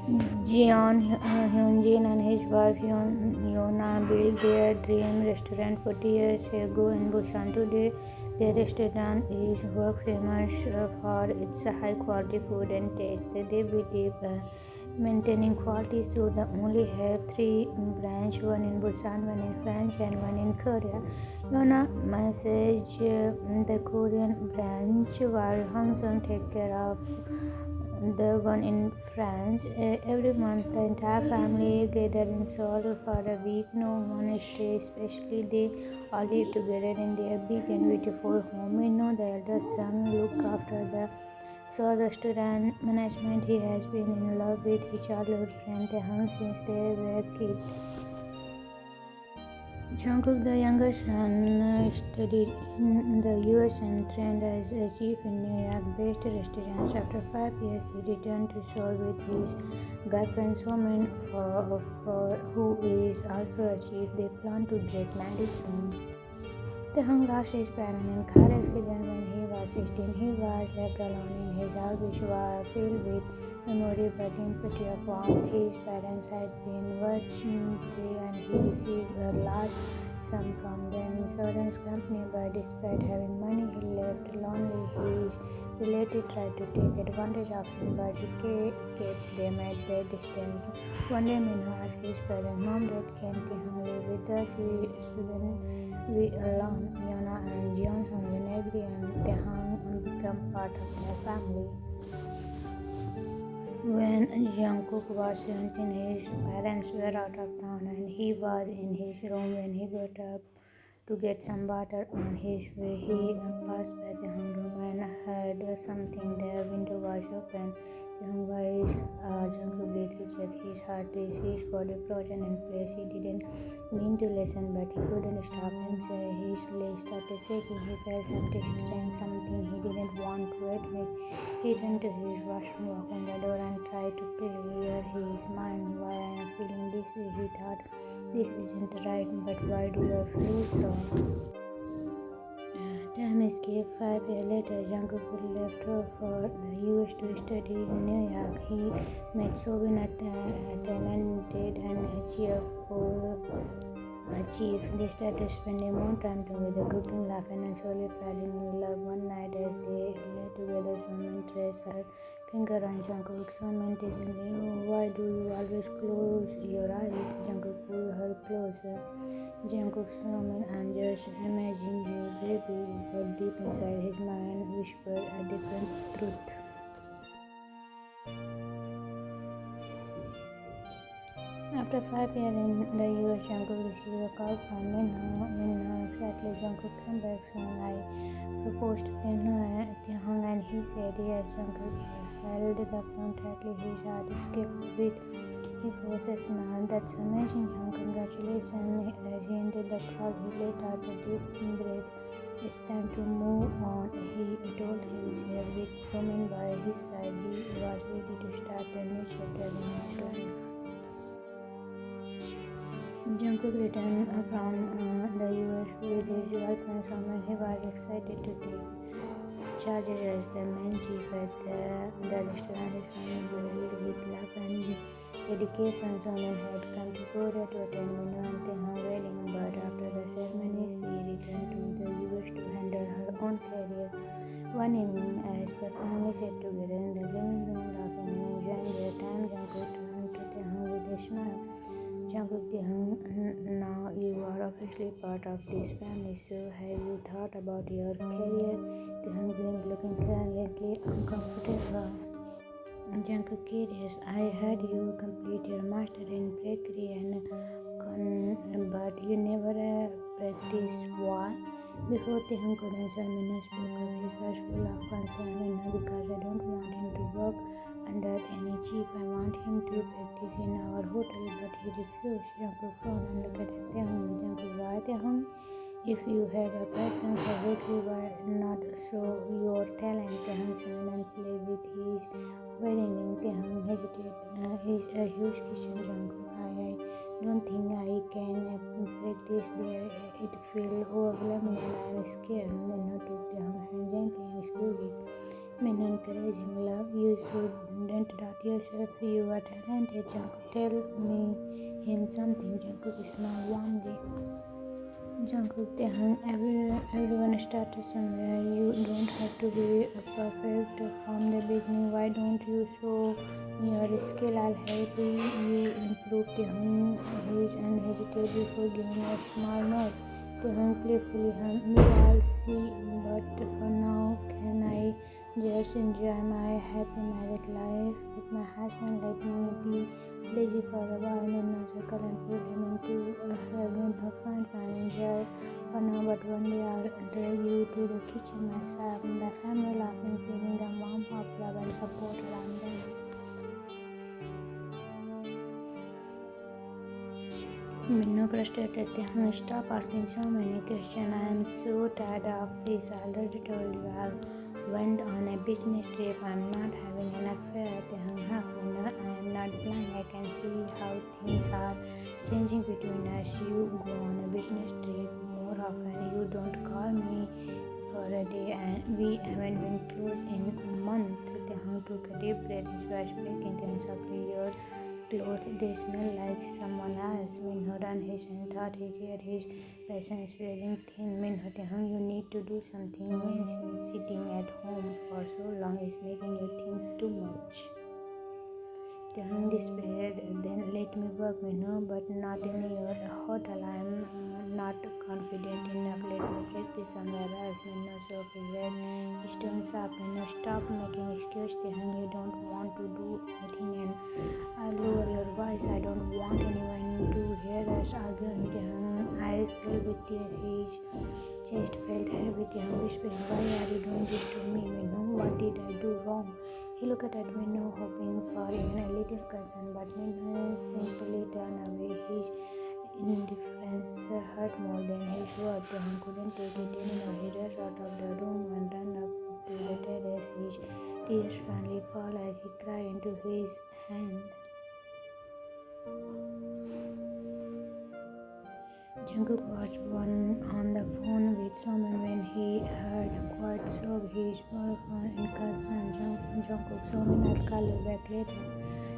Hyunjin and his wife Yona built their dream restaurant 40 years ago in Busan. Today, their restaurant is world famous for its high quality food and taste. They believe maintaining quality, so they only have three branches: one in Busan, one in France, and one in Korea. Yona message the Korean branch while Hongsun take care of the one in France. Every month, the entire family gather in Seoul for a week. No one stays, especially they all live together in their big and beautiful home. We know the eldest son look after the Seoul restaurant management. He has been in love with his childhood friend Taehyung since they were kids. Jungkook, the younger son, studied in the US and trained as a chief in New York-based restaurants. After 5 years, he returned to Seoul with his girlfriend Somin, who is also a chief. They plan to get married soon. Taehyung lost his parents in a car accident when he was 16. He was left alone in his house, which was filled with memory but empty of warmth. His parents had been wealthy and he received a large sum from the insurance company, but despite having money, he left lonely. His relatives tried to take advantage of him, but he kept them at their distance. One day, Minho asked his parents, "Mom, Dad, can Taehyung live with us? Shouldn't we alone?" Yona and Jeonhyun agree, and Taehyung became part of their family. When Jungkook was 17, his parents were out of town and he was in his room when he got up to get some water. On his way, he passed by the room and heard something. The window was open. Taehyung watched Jungkook briefly check his heart, his body frozen in place. He didn't mean to listen, but he couldn't stop himself. His legs started shaking. He felt something strange, something he didn't want to admit. He turned to his washroom, opened the door, and tried to clear his mind. "Why I am feeling this way?" he thought. "This isn't right, but why do I feel so?" Time escaped. 5 years later, Jungkook left for the US to study in New York. He met Soobin, a talented and cheerful chief. They started spending more time together, cooking, laughing, and slowly falling in love. One night, as they lay together, Soobin traced her finger on Jungkook. Soobin teasingly, "Oh, why do you always close your eyes?" Jungkook pulled her closer. Jungkook, Soobin, "I'm just imagining you, baby," but deep inside his mind whispered a different truth. After 5 years in the US, Jungkook received a call from Minho. Exactly, Jungkook, come back soon. I proposed to Taehyung and he said yes. Jungkook held the phone tightly. His heart skipped a beat. He forced a smile. "That's amazing, Hyung. Congratulations." As he ended the call, he let out a deep breath. "It's time to move on," he told himself. With Somin by his side, he was ready to start a new chapter in his life. Jungkook returned from the US with his girlfriend Somin. He was excited to take charges as the main chief at the restaurant. His family blazed with love and dedication. Somin had come to Korea to attend Minho and Taehyung's wedding, but after the ceremony, she returned to the US to handle her own career. One evening, as the family sat together in the living room, laughing and enjoying their time, Jungkook turned to Taehyung with a smile. "Jungkook, Taehyung, now you are officially part of this family, so have you thought about your career?" Taehyung blinked, looking silently uncomfortable. Jungkook, curious, "I heard you complete your master in bakery but you never practiced. Why?" Before Taehyung could answer, Minho spoke up. His voice full of concern. "Minho, because I don't want him to work under any chief. I want him to practice in our hotel." But he refused. Jungkook frowned and looked at Taehyung. "Jungkook, why, Taehyung? If you have a passion for bakery, why not show your talent?" Taehyung smiled and played with his wedding ring. Taehyung hesitated. "Is a huge kitchen, Jungkook. I don't think I can practice there. It feels overwhelming and I am scared." Minho took Taehyung's hand gently and squeezed it. Min encouraging love. You shouldn't doubt yourself. You are talented. Jungkook, tell him something. Jungkook smiled warmly. Jungkook, Taehyung, everyone started somewhere. You don't have to be perfect from the beginning. Why don't you show me your skill? I'll help you improve. Taehyung is unhesitated before giving a small nod. Taehyung playfully I'll see, but for now, can I just enjoy my happy married life with my husband? Let me be lazy for a while. Minna chuckled and pulled him into heaven. Fine, enjoy for now, but one day I'll drag you to the kitchen myself. The family laughing, feeling the warmth of love and support around them. Minna frustrated. Taehyung, stop asking so many questions. I am so tired of this. I already told you I went on a business trip. I'm not having an affair. Taehyung, Minna, I am not blind. I can see how things are changing between us. You go on a business trip more often. You don't call me for a day, and we haven't been close in a month. Taehyung took a deep breath. His voice breaking. Taehyung, your clothes, they smell like someone else. Minho ran his and thought he heard his patience wearing thin. Minho, Taehyung, you need to do something. Sitting at home for so long is making you think too much. Taehyung despaired. Then let me work, Minho, but not in your hotel. I am not confident enough. Let me practice somewhere else. Minho shook his head. Stone sharp. Minho, stop making excuses. Taehyung, you don't want to do anything and lower your voice. I don't want anyone to hear us arguing. Taehyung eyes filled with tears. His chest felt heavy. Taehyung whispered, why are you doing this to me? Minho, what did I do wrong? He looked at Minho, hoping for even a little concern, but Minho simply turned away. His indifference hurt more than his words. Taehyung couldn't take it anymore. He rushed out of the room and ran up to the terrace. His tears finally fall as he cried into his hand. Jungkook was on the phone with someone when he heard a quiet sob. His girlfriend in concern. Jungkook, Somin, I'll call you back later.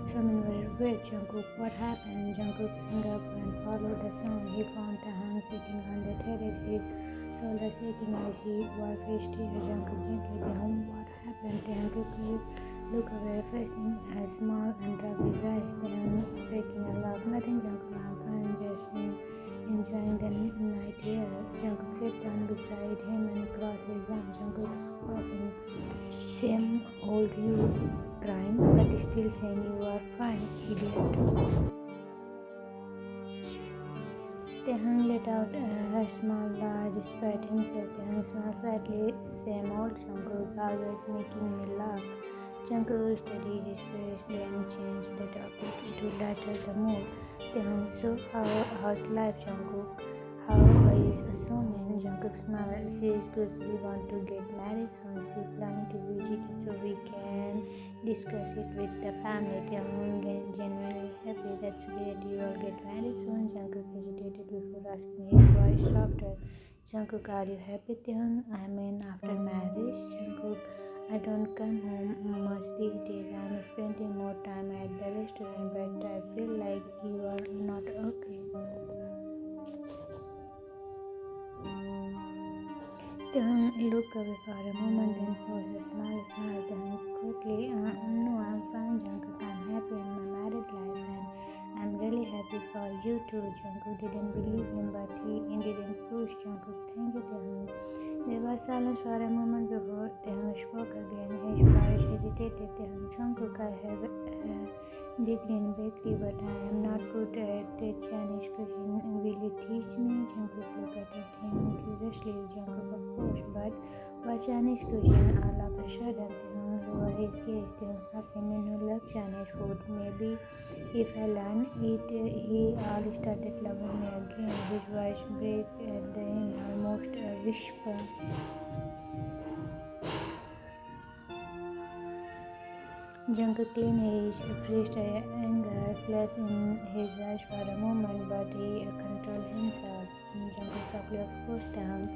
Somin, wait, Jungkook, what happened? Jungkook hung up and followed the sound. He found Taehyung sitting on the terrace, his shoulders shaking as he wiped his tears. Jungkook gently, Taehyung, what happened? Taehyung quickly looked away, facing a smile and rubbed his eyes. Taehyung faking a laugh. Nothing, Jungkook, I'm fine, just enjoying the night here. Jungkook sat down beside him and crossed his arms. Jungkook coughing. Same old you, crying, but still saying you are fine, idiot. Taehyung let out a small laugh despite himself. Taehyung smiled slightly. Same old Jungkook, always making me laugh. Jungkook studied his face, then changed the topic to lighten the mood. Taehyung, so how's life, Jungkook? How is Somin? Jungkook smiled. She is good. She wants to get married soon. She planning to visit so we can discuss it with the family. Taehyung genuinely happy. That's great. You all get married soon. Jungkook hesitated before asking, his voice softer. Jungkook, are you happy, Taehyung? I mean, after marriage? Jungkook, I don't come home much these days. I'm spending more time at the restaurant, but I feel like you are not okay. Taehyung looked away for a moment, then forced a smile. Taehyung quickly, no, I'm fine, Jungkook. I'm happy in my married life, and I'm really happy for you too. Jungkook didn't believe him, but he didn't push. Jungkook, thank you, Taehyung. There was silence for a moment before Taehyung spoke again. His voice hesitated. Taehyung, Jungkook, I have a degree in bakery, but I am not good at Chinese cuisine. Will you teach me? Jungkook looked at him curiously. Jungkook, of course, but what Chinese cuisine? All of a sudden, Taehyung lowered his gaze. Taehyung something who loves Chinese food. Maybe if I learn it, he all started loving me again. His voice broke at the end, almost a whisper. Jungkook cleaned his freezed anger flashed in his eyes for a moment, but he controlled himself. Jungkook softly, of course, Taehyung.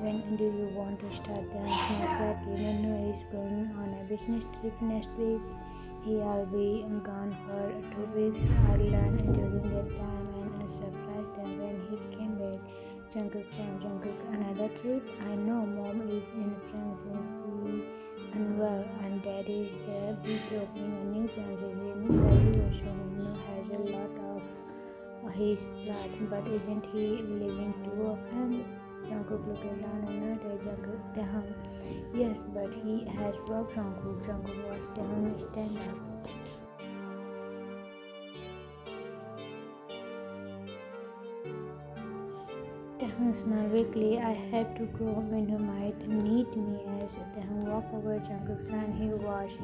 When do you want to start? Taehyung smiled slightly. Minho is going on a business trip next week. He'll be gone for 2 weeks. I'll learn during that time and surprise them when he came back. Jungkook from Jungkook, another trip? I know mom is in France and she unwell and dad is busy opening a new branch in the US, so Minho has a lot of his plot, but isn't he leaving too often? Jungkook looked down and nodded. Taehyung, yes, but he has work. Jungkook watched Taehyung stand up. Taehyung smiled weakly. I have to go. Minho might need me. As Taehyung walked over Jungkook's hand, he watched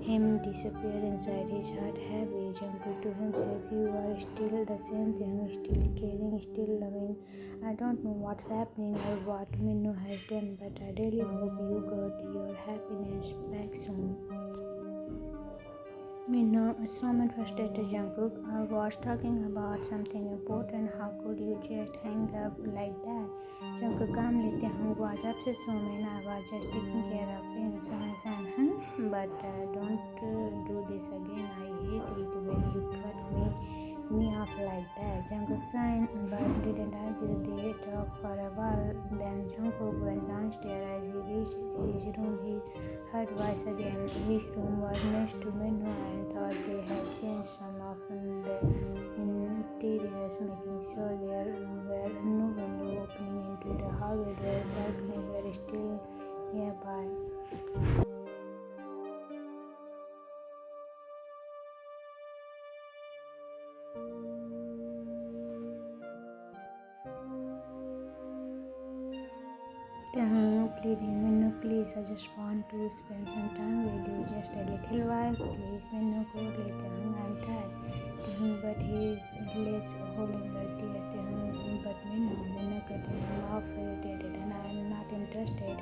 him disappear inside his heart heavy. Jungkook to himself, you are still the same Taehyung, still caring, still loving. I don't know what's happening or what Minho has done, but I really hope you got your happiness back soon. Minho summoned frustrated Jungkook. I was talking about something important. How could you just hang up like that? Jungkook calmly. Taehyung was upset, Somin. I was just taking care of him. Somin-san, But don't do this again. I hate it when you cut me off like that. Jungkook sighed, but didn't argue. They talked for a while. Then Jungkook went downstairs. As he reached his room, he heard voice again. His room was next to Minho and thought they had changed some of the interiors, making sure there were no windows opening into the hallway. Their balcony were still nearby. Taehyung pleading, Minho, please, I just want to spend some time with you, just a little while, please. Minho coldly, Taehyung, I'm tired. Taehyung, but his lips holding back tears. Taehyung, but Minho cutting him off, irritated, and I am not interested.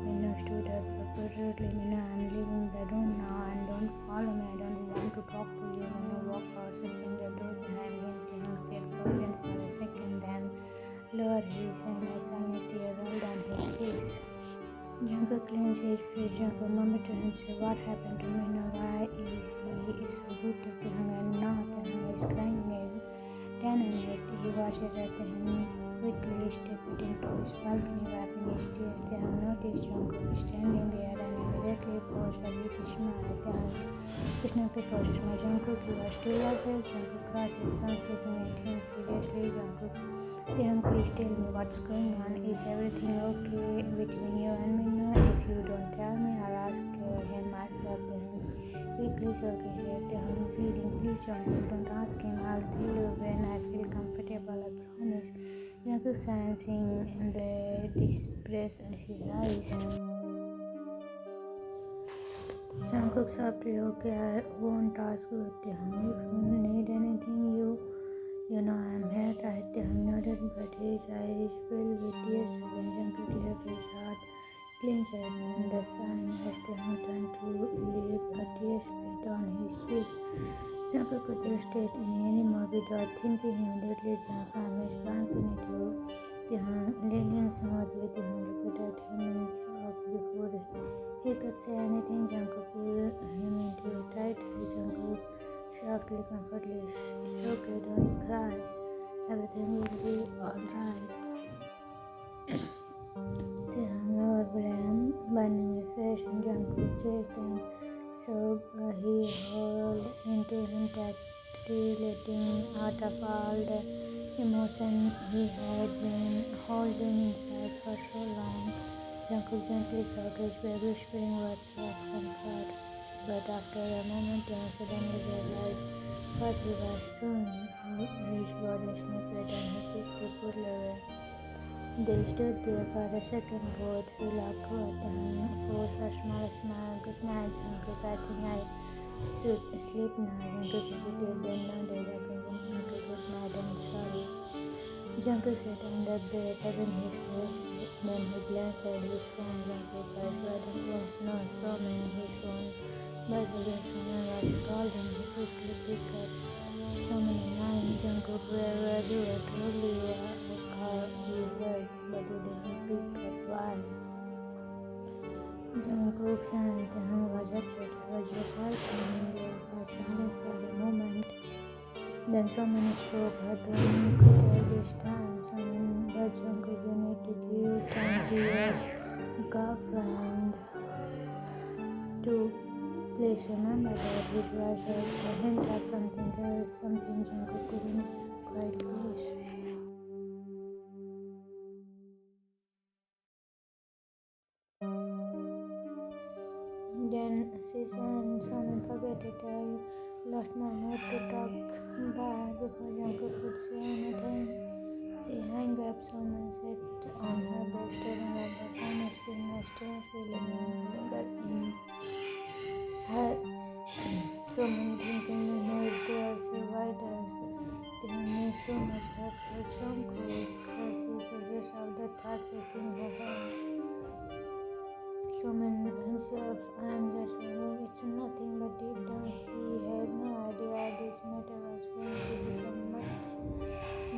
Minho stood up abruptly. Minho, I'm leaving the room now, and don't follow me. I don't want to talk to you. Minho walked out, shutting the door behind him. Taehyung sat frozen for a second, then lowered his hand as silence tears rolled down his cheeks. Jungkook clenched his fist. Jungkook murmured to himself, what happened to Minho? Why is he so rude to Taehyung? And now Taehyung is crying again. He watches as Taehyung quickly stepped into his balcony, wiping his tears. Taehyung noticed Jungkook standing there and immediately forced a big smile. Taehyung snuffed forced a smile. Jungkook, you are still alive? Jungkook crossed his arms, looking at him seriously. Taehyung, please tell me what's going on. Is everything okay between you and Minho? If you don't tell me, I'll ask him myself. Taehyung quickly shook his head. Taehyung pleading, please Jungkook, don't ask him. I'll tell you when I feel comfortable, I promise. Jungkook sensing the distress in his eyes. Jungkook softly, okay, I won't ask you. Taehyung, if you need anything, you know I'm here, right? Taehyung nodded, but his eyes filled with tears again. Jungkook left his heart clenched in the sign as Taehyung turned to leave. A tear split on his cheeks. Jungkook could have stayed anymore without thinking. Immediately jumped from his balcony to Taehyung, leaning smoothly. Taehyung looked at him in shock before he could say anything. Jungkook pulled him into a tight hug. Jungkook softly, comfortably, it's okay, don't cry. Everything will be alright. Taehyung overran, burning afresh in Jungkook's chest and so he hauled into him tightly, letting out of all the emotion he had been holding inside for so long. Jungkook gently shook his back, whispering words of comfort. But after a moment, Taehyung suddenly realized what he was doing. His body sniffed and he quickly pulled away. They stood there for a second, both feel awkward. Taehyung forced a small smile. Good night, Jungkook. I think I should sleep now. Jungkook hesitated, then nodded again. Okay, good night, I'm sorry. Jungkook sat on the bed, rubbing his face. Then he glanced at his phone. Jungkook was writing, no, so many his phone. But again, someone was calling. He quickly picked up. So many lines. Jungkook, where were you? I told you I or you heard, but you didn't pick up why. Jungkook and Taehyung was upset. I was just helping him. There was silence for a moment. Then someone spoke. Her tone quicker this time. But Jungkook, you need to give time to your girlfriend. To please remember that his voice was a hint of something else, something Jungkook couldn't quite place. Then she said, someone forget it. I lost my mood to talk back before Jungkook could say anything. She hung up. Someone sat on her bed, staring at the phone screen. A strange feeling lingered in her. Someone thinking, no, if there's why does they need so much help for Jungkook? She suggests all the thoughts aching her head. Someone himself, I'm just it's nothing, but deep down she had no idea this matter was going to become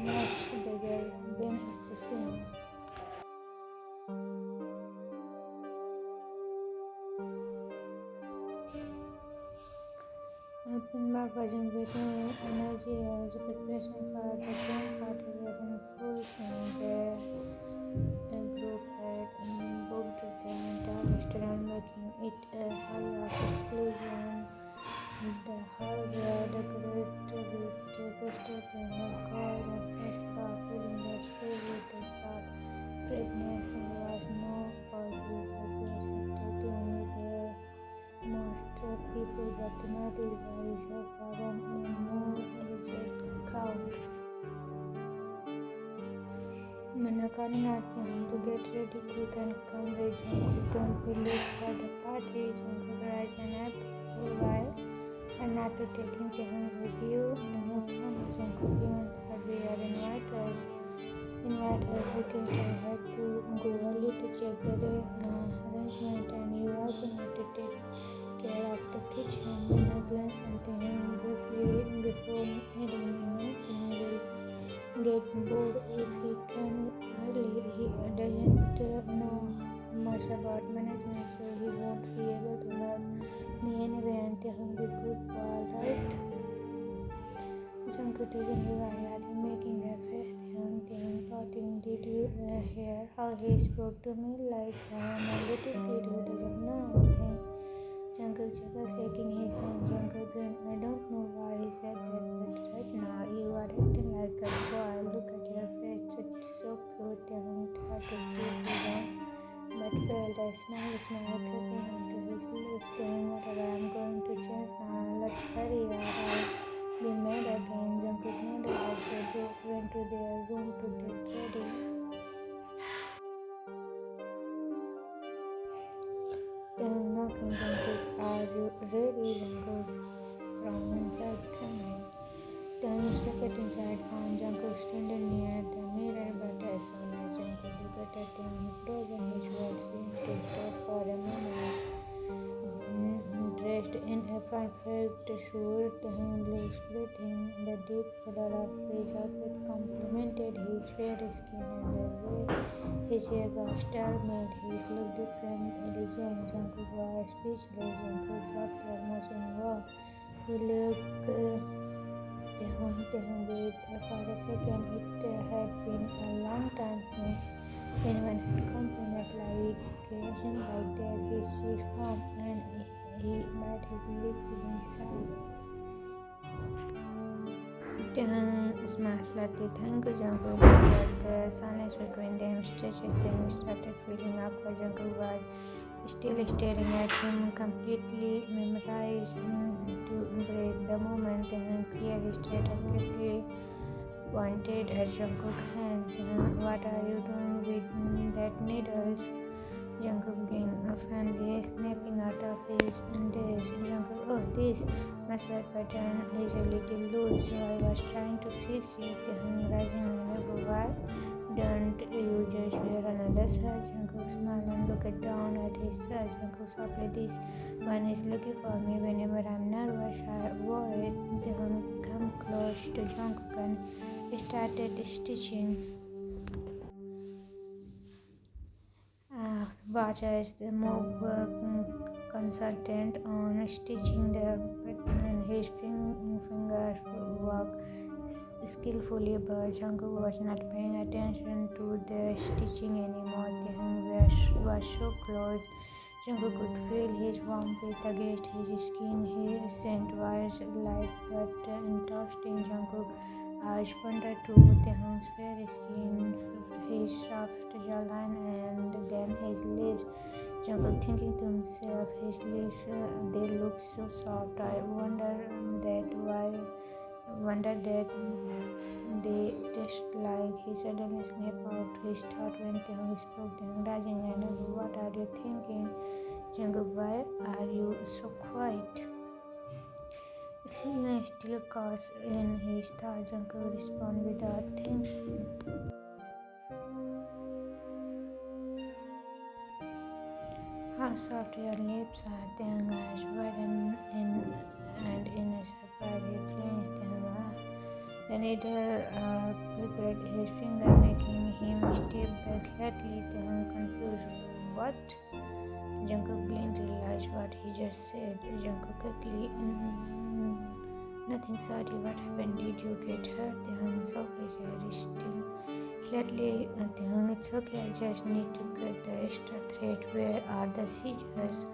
much bigger than it's a sin. I've been buzzing with energy as preparation for the grand party were in full swing. The group had booked the entire restaurant, making it a high of exclusion. The hall were decorated with crystal panel, coil and fresh flower, filling the space with the soft fragrance. There was no forgive luxurious entertaining with most people, but tonight it was reserved for an even more elite crowd. Men are calling out Taehyung to get ready quick and come with Jungkook. Don't be late for the party. Jungkook arrives and while and after taking Taehyung with you, and no come. Jungkook even thought we are inviters. We can have to go early to check the arrangement, and you also need to take care of the kitchen. When I glance at Taehyung briefly before heading in, he will get bored if he can early. He doesn't know much about management, so he won't be able to help me anyway, and Taehyung be good for right. Jungkook doesn't know why are you making a face. Taehyung plotting. Did you hear how he spoke to me like I'm a little kid who doesn't know anything? Jungkook chuckles, shaking his hand. Jungkook grinned. I don't know why he said that, but right now you are acting like a boy. Look at your face, it's so cute. Taehyung tried to keep his own, but felt a smile creeping onto his lips. Taehyung, whatever, I'm going to change now. Let's hurry or I'll be mad again. Jungkook nodded as they both went to their room to get ready. Taehyung knocking. Jungkook, are you ready? Jungkook from inside coming. Taehyung stepped inside, found Jungkook standing near the mirror, but as soon as Jungkook looked at him, he froze and his world seemed to stop for a moment. Dressed in a perfect suit, Taehyung looks breathing. The deep color of his outfit complemented his fair skin, and the way his hair was styled made his look different, elegant. Jungkook was speechless. Jungkook stopped almost in awe. He looked Taehyung wait for a second. It had been a long time since anyone had complimented him like that. His cheeks warm and he bit his lip, feeling shy. Taehyung smiled slightly. Thank you, Jungkook, but the silence between them stretched. Taehyung started feeling awkward. Jungkook was still staring at him, completely memorized to break the moment. Taehyung cleared his throat and quickly pointed at Jungkook's hand. What are you doing with that needles? Jungkook grinned, offendedly snapping out of his daze. Jungkook, oh, this massage pattern is a little loose, so I was trying to fix it. Taehyung rising why don't you just wear another shirt? Jungkook smiled and looked down at his shirt. Jungkook softly, this one is looking for me whenever I'm nervous. I wore it. Taehyung came close to Jungkook and started stitching. watch as the move consultant on stitching the button and his fingers work skillfully, but Jungkook was not paying attention to the stitching anymore. Taehyung was so close. Jungkook could feel his warm breath against his skin. His scent was light but interesting. Jungkook's eyes wandered to Taehyung's fair skin, his soft jawline, and then his lips. Jungkook thinking to himself, his lips, they look so soft. I wonder that they taste like. He suddenly snapped out his thought when Taehyung spoke. Taehyung rising and what are you thinking? Jungkook, why are you so quiet? Still caught in his thought, Jungkook responded without thinking. How soft your lips are, Taehyung eyes widened and in a surprise he flinched. The needle pricked his finger, making him step back slightly. Taehyung confused. What? Jungkook didn't realize what he just said. Jungkook quickly, nothing, sorry, what happened? Did you get hurt? Taehyung's okay, Jerry, still slightly. Taehyung, it's okay, I just need to cut the extra thread. Where are the scissors?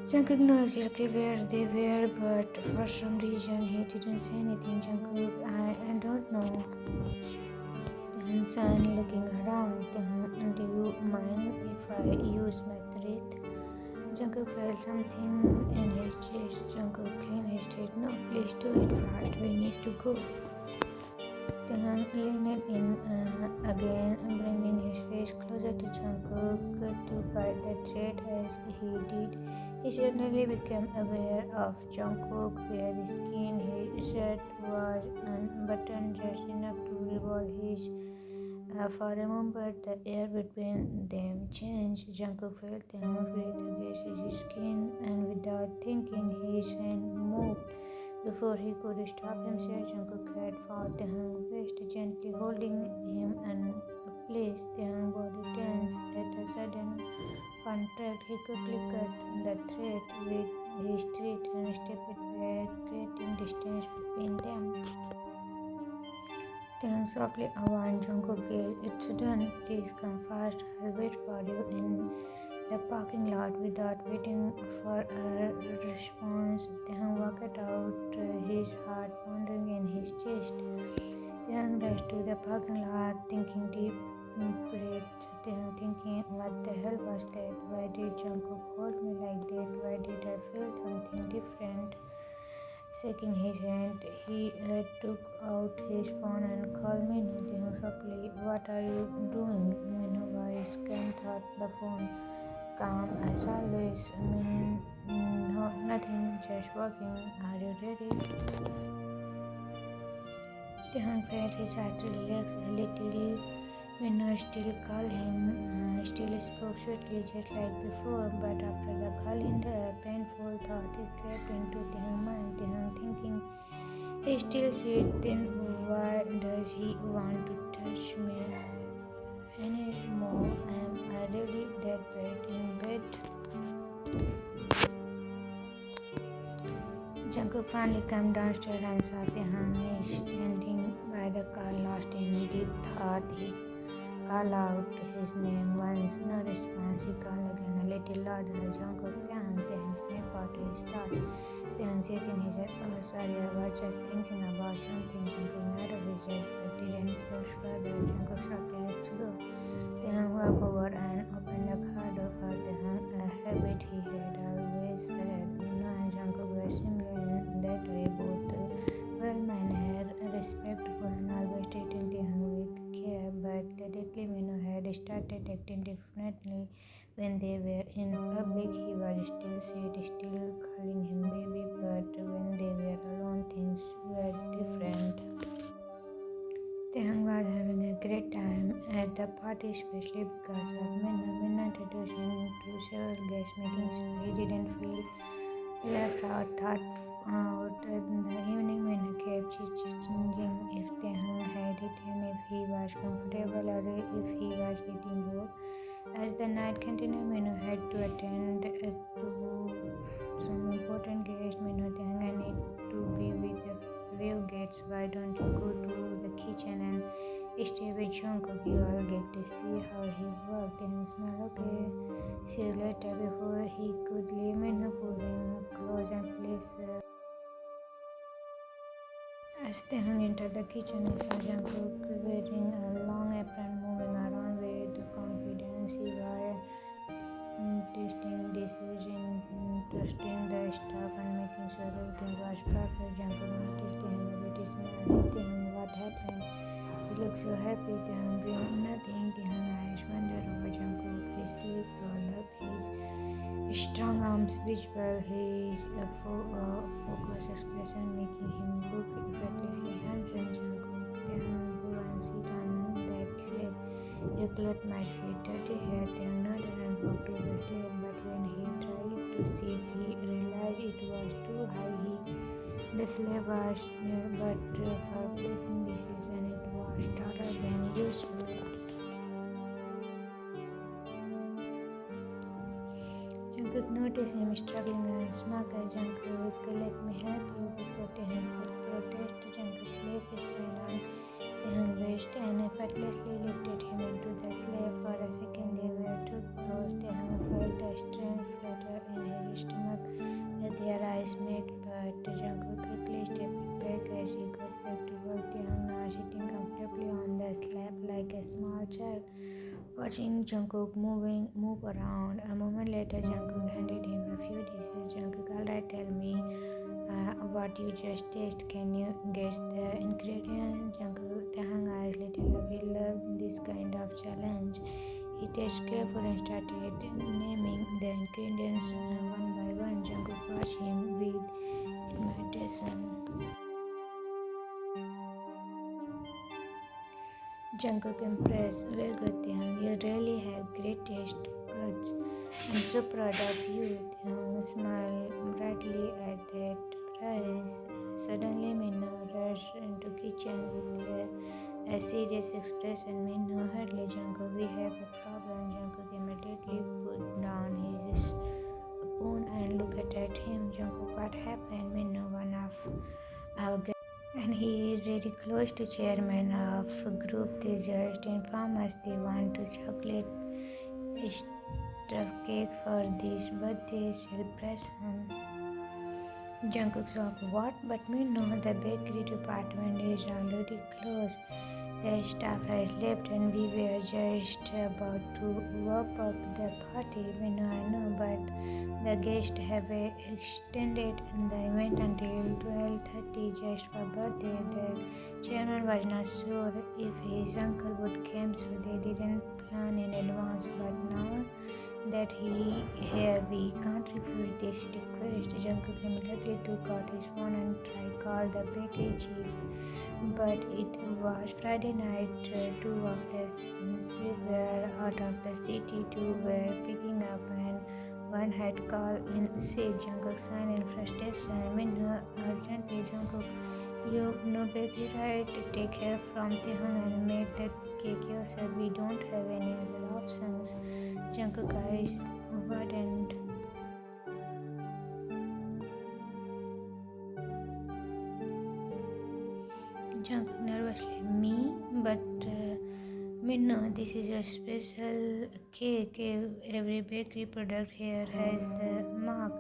Jungkook knows exactly where they were, but for some reason he didn't say anything. Jungkook, I don't know. Taehyung said, looking around. Taehyung, do you mind if I use my thread? Jungkook felt something in his chest. Jungkook cleaned his teeth. No, please do it fast. We need to go. Taehyung leaned in again, bringing his face closer to Jungkook to guide the thread. As he did, he suddenly became aware of Jungkook's bare skin. His shirt was unbuttoned just enough to reveal his. For a moment, the air between them changed. Jungkook felt Taehyung breathe against his skin, and without thinking, his hand moved. Before he could stop himself, Jungkook had fought Taehyung's waist, gently holding him in place. Taehyung's body tensed at a sudden contact. He quickly cut the thread with his teeth and stepped back, creating distance between them. Taehyung softly warned Jungkook, it's done. Please come fast. I'll wait for you in the parking lot. Without waiting for a response, Taehyung walked out, his heart pounding in his chest. Taehyung rushed to the parking lot, taking deep breaths. Taehyung thinking, what the hell was that? Why did Jungkook hold me like that? Why did I feel something different? Shaking his hand, he took out his phone and called Minu. Taehyung softly, what are you doing? Minu's voice came through the phone. Calm as always. No, nothing, just working. Are you ready? Taehyung felt his heart relax a little. Minu still called him, still spoke sweetly just like before, but after the calling, the painful thought crept into Taehyung's mind. Taehyung thinking, he's still sweet, then why does he want to touch me anymore? Am I really that bad in bed? Jungkook finally came downstairs and saw Taehyung standing by the car, lost in deep thought. He called out his name once, no response. He called again a little louder. Jungkook, Taehyung. Taehyung snapped out his thought. Taehyung shaking his head. Oh, sorry, I was just thinking about something. Jungkook narrowed his eyes but didn't push further. Jungkook shouted, let's go. Taehyung walked over and opened the car door for Taehyung, a habit he had always had. Minu and Jungkook were similar in that way, both well-mannered, respectful, and always treating Taehyung with care. But lately, Minu had started acting differently. When they were in public, he was still sweet, still calling him baby, but when they were alone, things were different. Taehyung was having a great time at the party, especially because of Minu. Minu introduced him to several guests, making sure he didn't feel left out. Throughout the evening, Minu kept changing if Taehyung had eaten, if he was comfortable, or if he was getting bored. As As the night continued, Minu had to attend to some important guests. Minu, Taehyung, I need to be with a few guests. Why don't you go to the kitchen and stay with Jungkook? You all get to see how he worked. Taehyung smiled. Okay, see you later. Before he could leave, Minu pulled him close and placed. As Taehyung entered the kitchen, he saw Jungkook wearing a long apron, moving around with confidence. He was tasting dishes, trusting the staff, and making sure everything was perfect. Jungkook noticed Taehyung a bit smile. Hey Taehyung, what happened? You look so happy. Taehyung grinned. Nothing. Taehyung eyes wandered over Jungkook. His sleeve rolled up, his strong arms visible, his focused expression making him look effortlessly handsome. Jungkook, Taehyung, go and sit on that slab. Your clothes might get dirty here. Taehyung nodded and walked to the slab, but when he tried to sit, he realized it was too high. The slab was but for placing dishes, and it was taller than usual. Jungkook noticed him struggling and smirked at Jungkook. Let me help you. Before Taehyung could protest, Jungkook placed his hand on Taehyung's waist and effortlessly lifted him into the slab. For a second they were too close. Taehyung felt a strange flutter in his stomach as their eyes met, but Jungkook quickly stepped back as he got back to work. Taehyung now sitting comfortably on the slab like a small child, watching Jungkook move around. A moment later, Jungkook handed him a few dishes. Jungkook, alright, tell me what you just tasted. Can you guess the ingredients? Jungkook, Taehyung eyes little. We love this kind of challenge. He tasted careful and started naming the ingredients one by one. Jungkook watched him with admiration. Jungkook impressed. Very good, Taehyung. You really have great taste buds. I'm so proud of you. Taehyung smiled brightly at that praise. Suddenly, Minho rushed into kitchen with a serious expression. Minho, hurriedly, Jungkook, we have a problem. Jungkook immediately put down his spoon and looked at him. Jungkook, what happened? Minho, one of our guests, and he is very close to chairman of group. They just inform us they want to chocolate stuffed cake for this birthday celebration. Jungkook shocked, what? But me no, the bakery department is already closed. The staff has left and we were just about to wrap up the party. We know, I know, but the guests have extended the event until 12:30 just for birthday. The chairman was not sure if his uncle would come, so they didn't plan in advance. But now that he here, we can't refuse this request. Jungkook immediately took out his phone and tried to call the bakery chief. But it was Friday night. Two of the staff were out of the city, two were picking up, and one had called in sick. Jungkook signed in frustration. Minho urgently, Jungkook, you know baby right? Take care from Taehyung and make the cake yourself. We don't have any other options. Jungkook eyes widened. Jungkook nervously, me? But Minno, this is a special cake. Every bakery product here has the mark,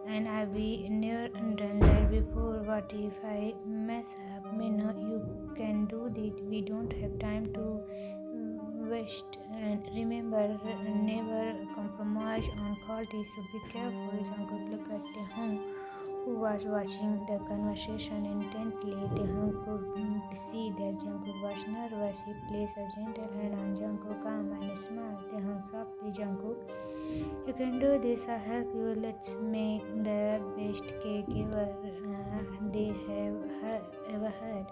and I've never done that before. What if I mess up? Minno, you can do it. We don't have time to waste. And remember, never compromise on quality. So be careful. Jungkook looked at Taehyung, who was watching the conversation intently. Taehyung could see that Jungkook was nervous. He placed a gentle hand on Jungkook's arm and smiled. Taehyung softly, Jungkook, you can do this. I'll help you. Let's make the best cake they have ever had.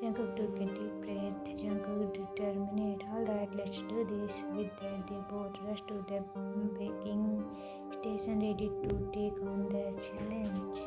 Jungkook took a deep breath. Jungkook determined. Alright, let's do this. With that, they both rushed to the baking station ready to take on the challenge.